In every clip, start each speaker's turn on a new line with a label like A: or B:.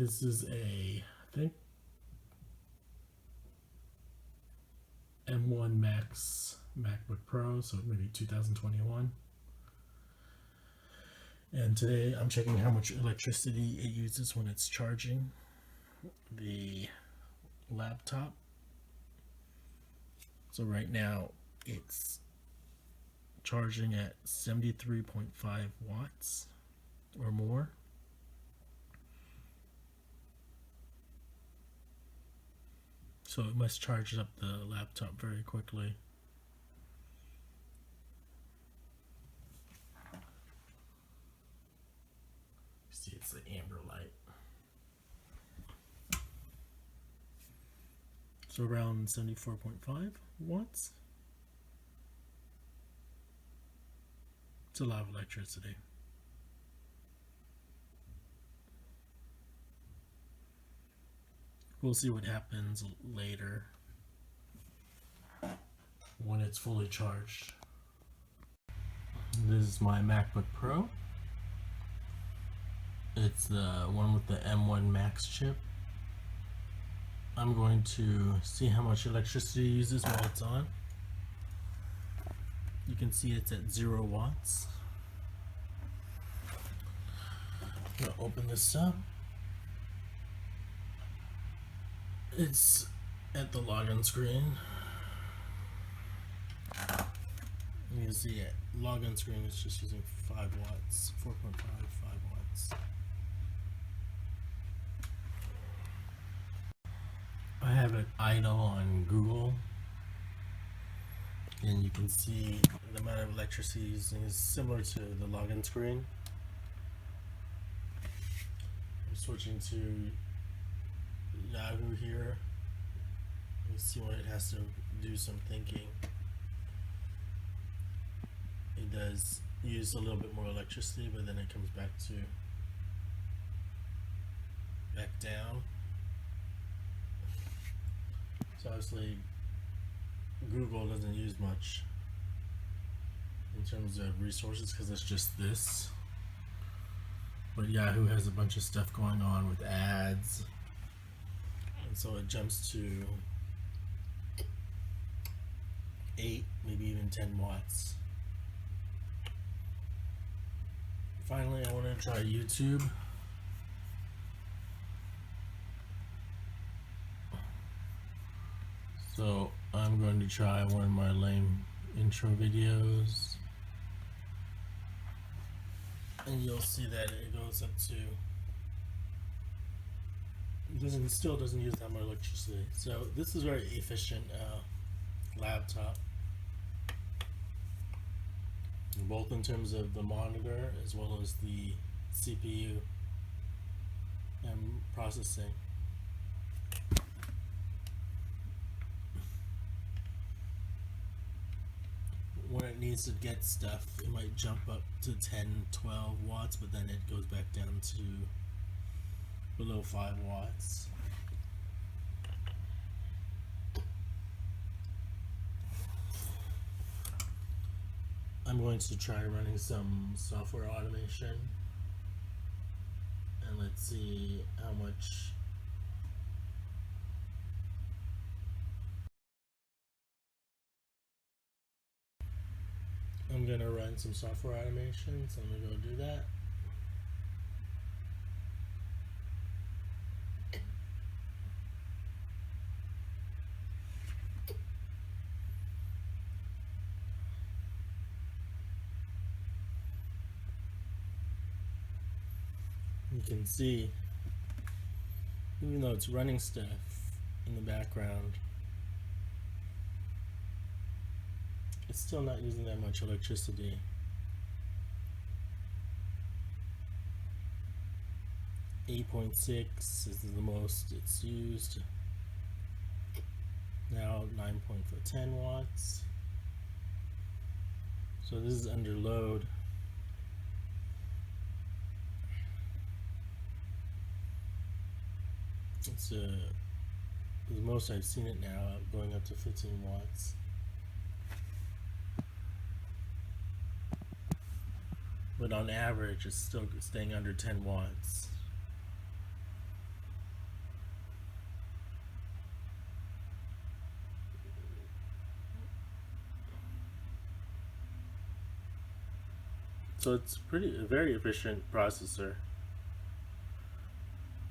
A: This is I think M1 Max MacBook Pro, so maybe 2021. And today I'm checking how much electricity it uses when it's charging the laptop. So right now it's charging at 73.5 watts or more. So it must charge up the laptop very quickly. See, it's the amber light. So around 74.5 watts. It's a lot of electricity. We'll see what happens later when it's fully charged. This is my MacBook Pro. It's the one with the M1 Max chip. I'm going to see how much electricity it uses while it's on. You can see it's at 0 watts. I'm going to open this up. It's at the login screen. You can see it. Login screen is just using 5 watts, 4.5, 5 watts. I have it idle on Google, and you can see the amount of electricity using is similar to the login screen. I'm switching to Yahoo here. You see when it has to do some thinking. It does use a little bit more electricity, but then it comes back down. So obviously Google doesn't use much in terms of resources because it's just this. But Yahoo has a bunch of stuff going on with ads. And so it jumps to 8, maybe even 10 watts. Finally, I want to try YouTube. So I'm going to try one of my lame intro videos. And you'll see that it goes up to, still doesn't use that much electricity. So this is very efficient laptop, both in terms of the monitor as well as the CPU and processing. When it needs to get stuff, it might jump up to 10, 12 watts, but then it goes back down to below 5 watts. I'm going to try running some software automation, and let's see how much I'm going to run some software automation, so I'm going to go do that. You can see, even though it's running stuff in the background, it's still not using that much electricity. 8.6 is the most it's used. Now 9.10 watts. So this is under load. It's the most I've seen it now, going up to 15 watts. But on average, it's still staying under 10 watts. So it's a very efficient processor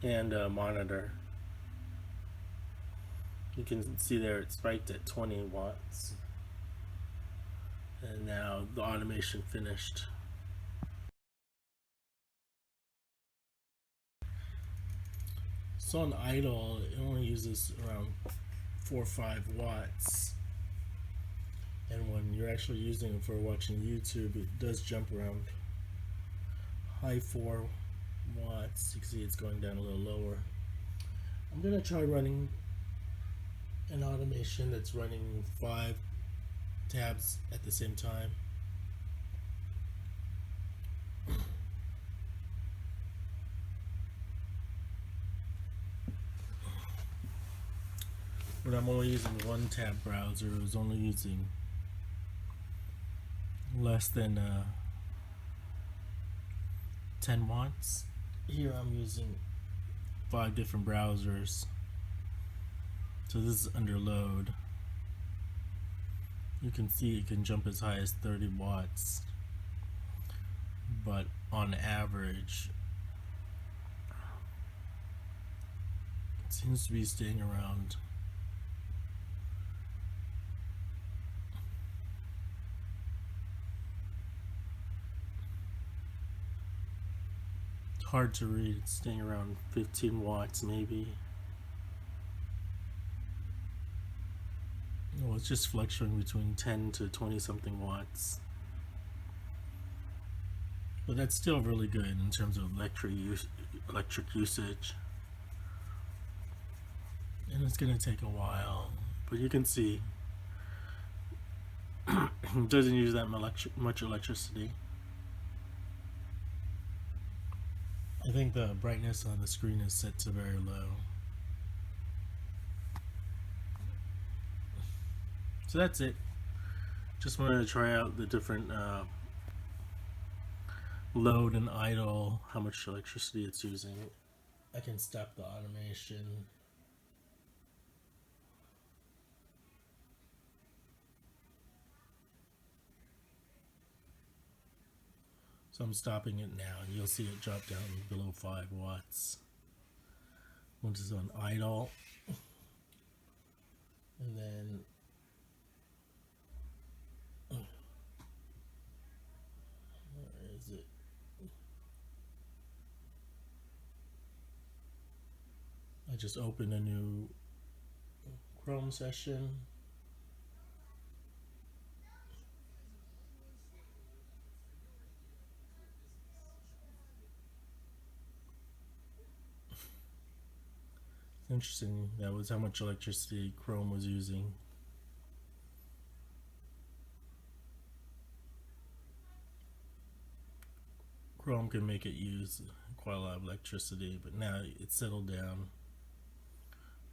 A: and monitor. You can see there it spiked at 20 watts. And now the automation finished. So on idle, it only uses around 4 or 5 watts. And when you're actually using it for watching YouTube, it does jump around high 4 watts. You can see it's going down a little lower. I'm going to try running an automation that's running 5 tabs at the same time. But I'm only using one tab browser. It was only using less than 10 watts. Here I'm using 5 different browsers. So this is under load. You can see it can jump as high as 30 watts. But on average, it seems to be staying around hard to read. It's staying around 15 watts maybe. Well, it's just fluctuating between 10 to 20 something watts. But that's still really good in terms of electric usage. And it's going to take a while. But you can see it doesn't use that much electricity. I think the brightness on the screen is set to very low. So that's it. Just wanted to try out the different load and idle, how much electricity it's using. I can stop the automation. So I'm stopping it now, and you'll see it drop down below 5 watts. Once it's on idle, and then where is it? I just opened a new Chrome session. Interesting, that was how much electricity Chrome was using. Chrome can make it use quite a lot of electricity, but now it's settled down.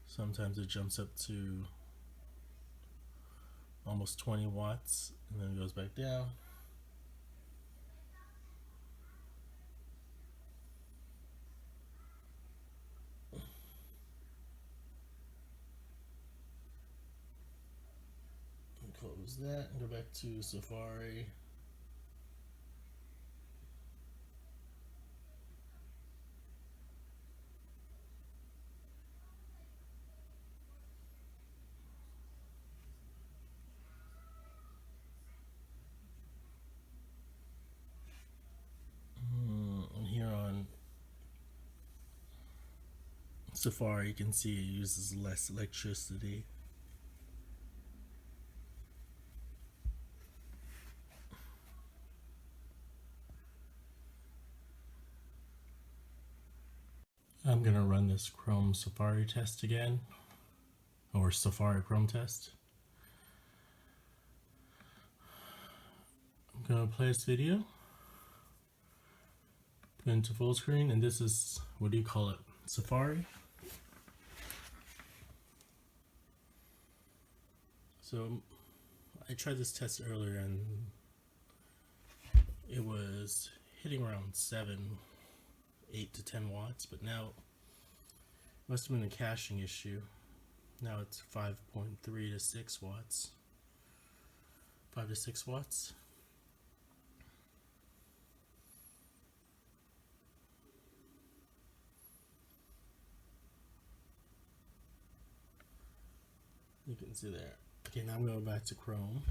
A: Sometimes it jumps up to almost 20 watts and then it goes back down. Close that and go back to Safari. And here on Safari, you can see it uses less electricity. I'm going to run this Chrome Safari test again, or Safari Chrome test. I'm going to play this video, go into full screen, and this is, what do you call it, Safari. So I tried this test earlier and it was hitting around 8 to 10 watts, but now it must have been a caching issue. Now it's 5.3 to 6 watts. 5 to 6 watts. You can see there. Okay, now I'm going back to Chrome.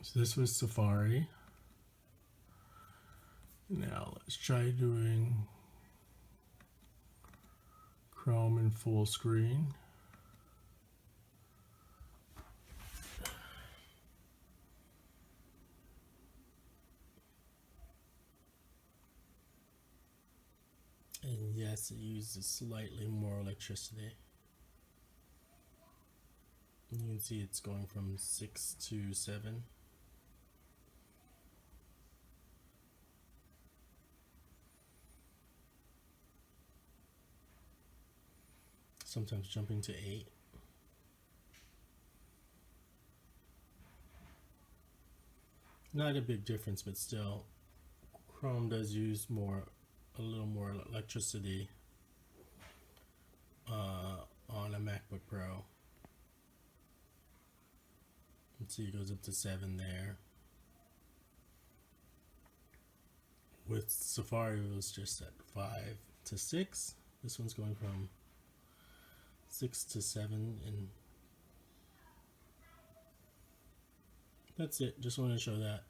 A: So this was Safari. Now let's try doing Chrome in full screen. And yes, it uses slightly more electricity. You can see it's going from 6 to 7. Sometimes jumping to 8. Not a big difference, but still, Chrome does use a little more electricity on a MacBook Pro. Let's see, it goes up to 7 there. With Safari, it was just at 5 to 6. This one's going from 6 to 7, and that's it. Just wanted to show that.